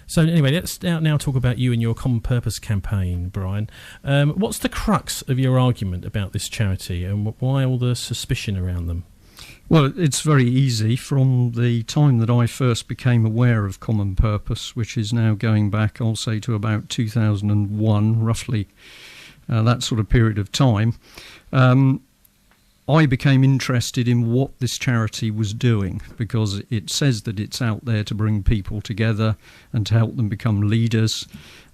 So anyway, let's now talk about you and your Common Purpose campaign, Brian. What's the crux of your argument about this charity, and why all the suspicion around them? Well, it's very easy. From the time that I first became aware of Common Purpose, which is now going back, I'll say, to about 2001, roughly that sort of period of time, I became interested in what this charity was doing, because it says that it's out there to bring people together and to help them become leaders.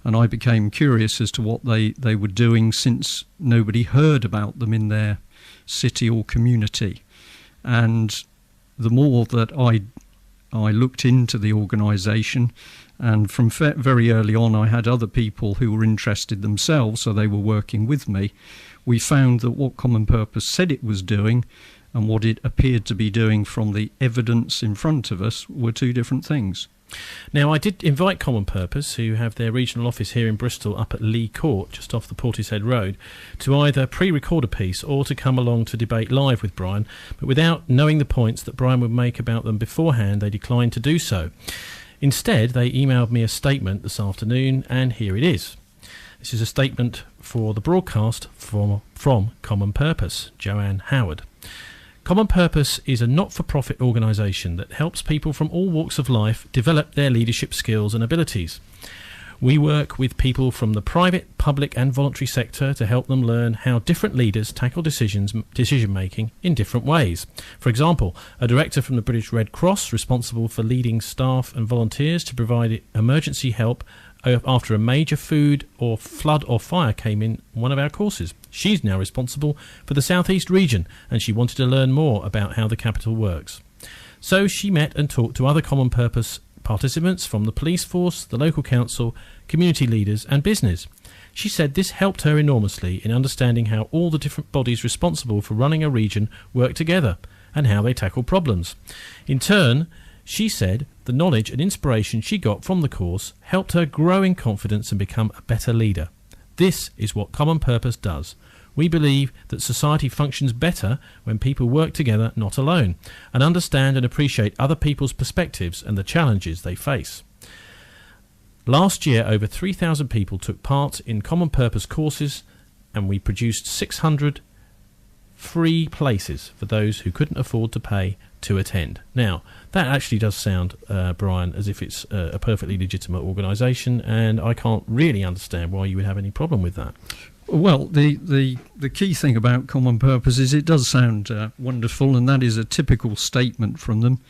And I became curious as to what they were doing, since nobody heard about them in their city or community. And the more that I looked into the organisation, and from very early on I had other people who were interested themselves, so they were working with me, we found that what Common Purpose said it was doing and what it appeared to be doing from the evidence in front of us were two different things. Now, I did invite Common Purpose, who have their regional office here in Bristol up at Lee Court, just off the Portishead Road, to either pre-record a piece or to come along to debate live with Brian, but without knowing the points that Brian would make about them beforehand, they declined to do so. Instead, they emailed me a statement this afternoon, and here it is. This is a statement for the broadcast from Common Purpose, Joanne Howard. Common Purpose is a not-for-profit organisation that helps people from all walks of life develop their leadership skills and abilities. We work with people from the private, public and voluntary sector to help them learn how different leaders tackle decision-making in different ways. For example, a director from the British Red Cross responsible for leading staff and volunteers to provide emergency help after a major food or flood or fire came in one of our courses. She's now responsible for the South East region, and she wanted to learn more about how the capital works. So she met and talked to other Common Purpose participants from the police force, the local council, community leaders and business. She said this helped her enormously in understanding how all the different bodies responsible for running a region work together and how they tackle problems. In turn, she said the knowledge and inspiration she got from the course helped her grow in confidence and become a better leader. This is what Common Purpose does. We believe that society functions better when people work together, not alone, and understand and appreciate other people's perspectives and the challenges they face. Last year, over 3,000 people took part in Common Purpose courses, and we produced 600 free places for those who couldn't afford to pay to attend. Now, that actually does sound, Brian, as if it's a perfectly legitimate organisation, and I can't really understand why you would have any problem with that. Well, the key thing about Common Purpose is it does sound wonderful, and that is a typical statement from them,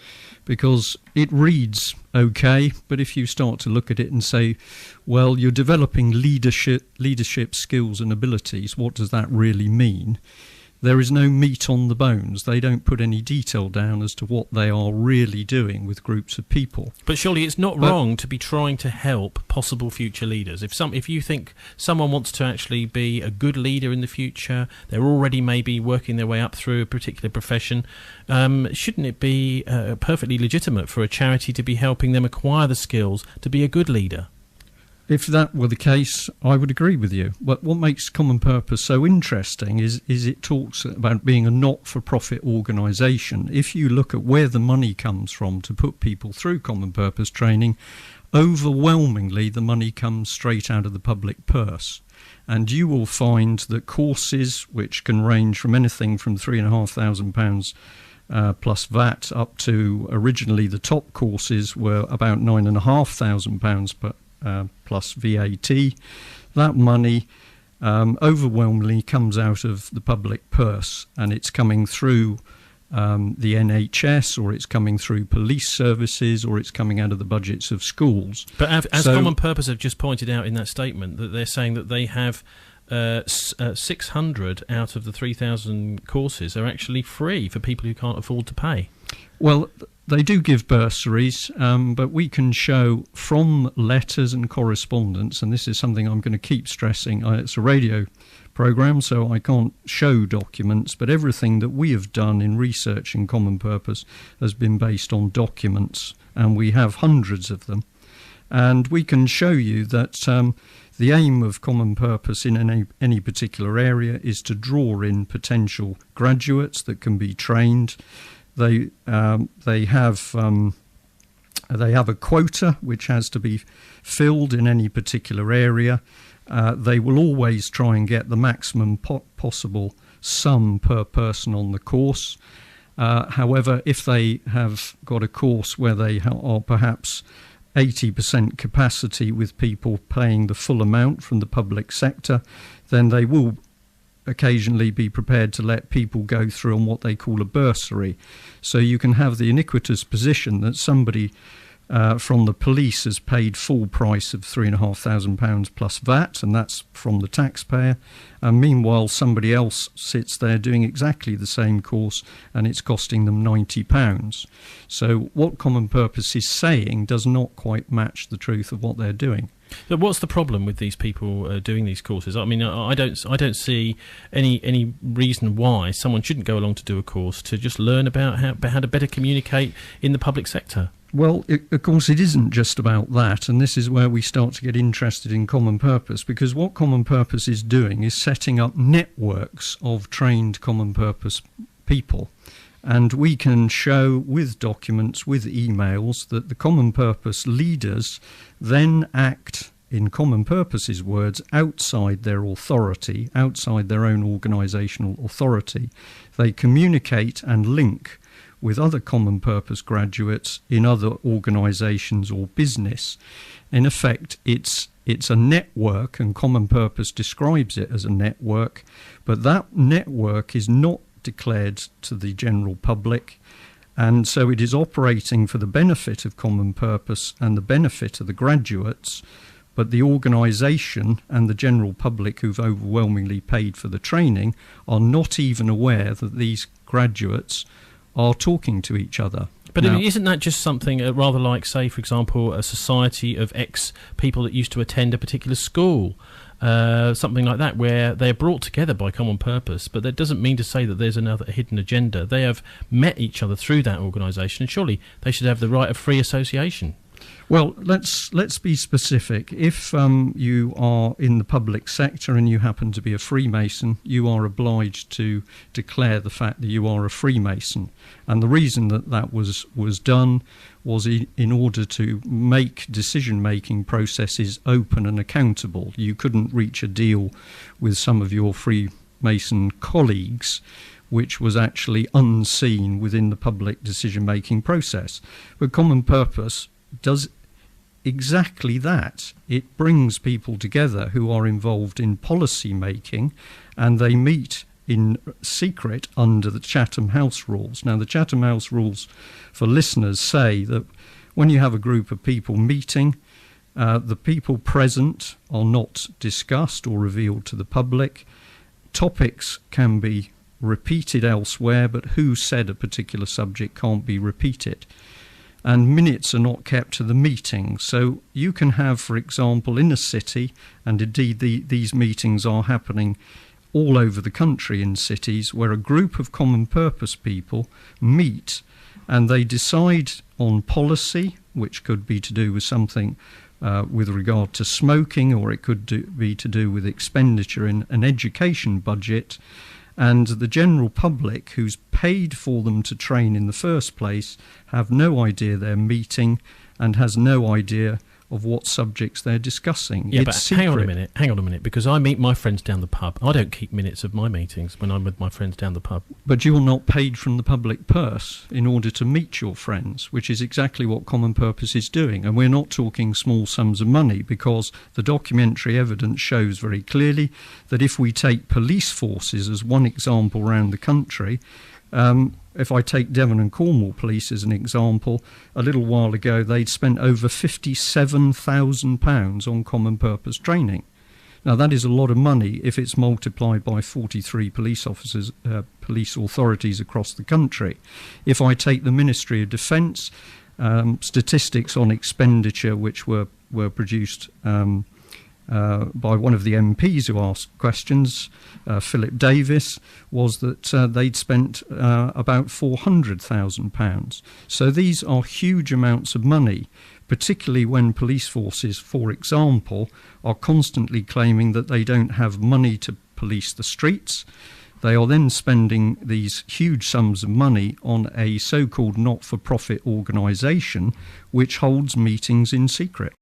because it reads okay, but if you start to look at it and say, well, you're developing leadership skills and abilities, what does that really mean? There is no meat on the bones. They don't put any detail down as to what they are really doing with groups of people. But surely it's not wrong to be trying to help possible future leaders. If you think someone wants to actually be a good leader in the future, they're already maybe working their way up through a particular profession, shouldn't it be perfectly legitimate for a charity to be helping them acquire the skills to be a good leader? If that were the case, I would agree with you. But what makes Common Purpose so interesting is it talks about being a not-for-profit organisation. If you look at where the money comes from to put people through Common Purpose training, overwhelmingly the money comes straight out of the public purse. And you will find that courses, which can range from anything from £3,500 plus VAT up to originally the top courses were about £9,500 plus VAT. That money overwhelmingly comes out of the public purse, and it's coming through the NHS, or it's coming through police services, or it's coming out of the budgets of schools. But as Common Purpose have just pointed out in that statement, that they're saying that they have 600 out of the 3,000 courses are actually free for people who can't afford to pay. Well, they do give bursaries, but we can show from letters and correspondence, and this is something I'm going to keep stressing. It's a radio programme, so I can't show documents, but everything that we have done in research in Common Purpose has been based on documents, and we have hundreds of them. And we can show you that the aim of Common Purpose in any particular area is to draw in potential graduates that can be trained. They have They have a quota which has to be filled in any particular area. They will always try and get the maximum possible sum per person on the course. However, if they have got a course where they are perhaps 80% capacity with people paying the full amount from the public sector, then they will occasionally be prepared to let people go through on what they call a bursary. So you can have the iniquitous position that somebody from the police has paid full price of £3,500 plus VAT, and that's from the taxpayer. And meanwhile, somebody else sits there doing exactly the same course, and it's costing them £90. So what Common Purpose is saying does not quite match the truth of what they're doing. So what's the problem with these people doing these courses? I mean, I don't see any reason why someone shouldn't go along to do a course to just learn about how to better communicate in the public sector. Well, of course, it isn't just about that, and this is where we start to get interested in Common Purpose, because what Common Purpose is doing is setting up networks of trained Common Purpose people. And we can show with documents, with emails, that the Common Purpose leaders then act, in Common Purpose's words, outside their authority, outside their own organisational authority. They communicate and link with other Common Purpose graduates in other organisations or business. In effect, it's a network, and Common Purpose describes it as a network, but that network is not declared to the general public, and so it is operating for the benefit of Common Purpose and the benefit of the graduates, but the organisation and the general public, who've overwhelmingly paid for the training, are not even aware that these graduates are talking to each other. But now, I mean, isn't that just something rather like, say, for example, a society of ex-people that used to attend a particular school, something like that, where they're brought together by Common Purpose, but that doesn't mean to say that there's another hidden agenda. They have met each other through that organisation, and surely they should have the right of free association. Well, let's be specific. If you are in the public sector and you happen to be a Freemason, you are obliged to declare the fact that you are a Freemason. And the reason that was done was in order to make decision-making processes open and accountable. You couldn't reach a deal with some of your Freemason colleagues which was actually unseen within the public decision-making process. But Common Purpose does exactly that. It brings people together who are involved in policy making, and they meet in secret under the Chatham House rules. Now, the Chatham House rules, for listeners, say that when you have a group of people meeting, the people present are not discussed or revealed to the public. Topics can be repeated elsewhere, but who said a particular subject can't be repeated. And minutes are not kept to the meeting. So you can have, for example, in a city, and indeed these meetings are happening all over the country in cities, where a group of Common Purpose people meet and they decide on policy, which could be to do with something with regard to smoking, or it could be to do with expenditure in an education budget. And the general public, who's paid for them to train in the first place, have no idea they're meeting and has no idea of what subjects they're discussing. Yeah, it's but secret. hang on a minute, because I meet my friends down the pub. I don't keep minutes of my meetings when I'm with my friends down the pub. But you're not paid from the public purse in order to meet your friends, which is exactly what Common Purpose is doing. And we're not talking small sums of money, because the documentary evidence shows very clearly that if we take police forces as one example around the country, if I take Devon and Cornwall Police as an example, a little while ago they'd spent over £57,000 on Common Purpose training. Now, that is a lot of money if it's multiplied by 43 police officers, police authorities across the country. If I take the Ministry of Defence, statistics on expenditure which were produced by one of the MPs who asked questions, Philip Davis, was that they'd spent about £400,000. So these are huge amounts of money, particularly when police forces, for example, are constantly claiming that they don't have money to police the streets. They are then spending these huge sums of money on a so-called not-for-profit organisation which holds meetings in secret.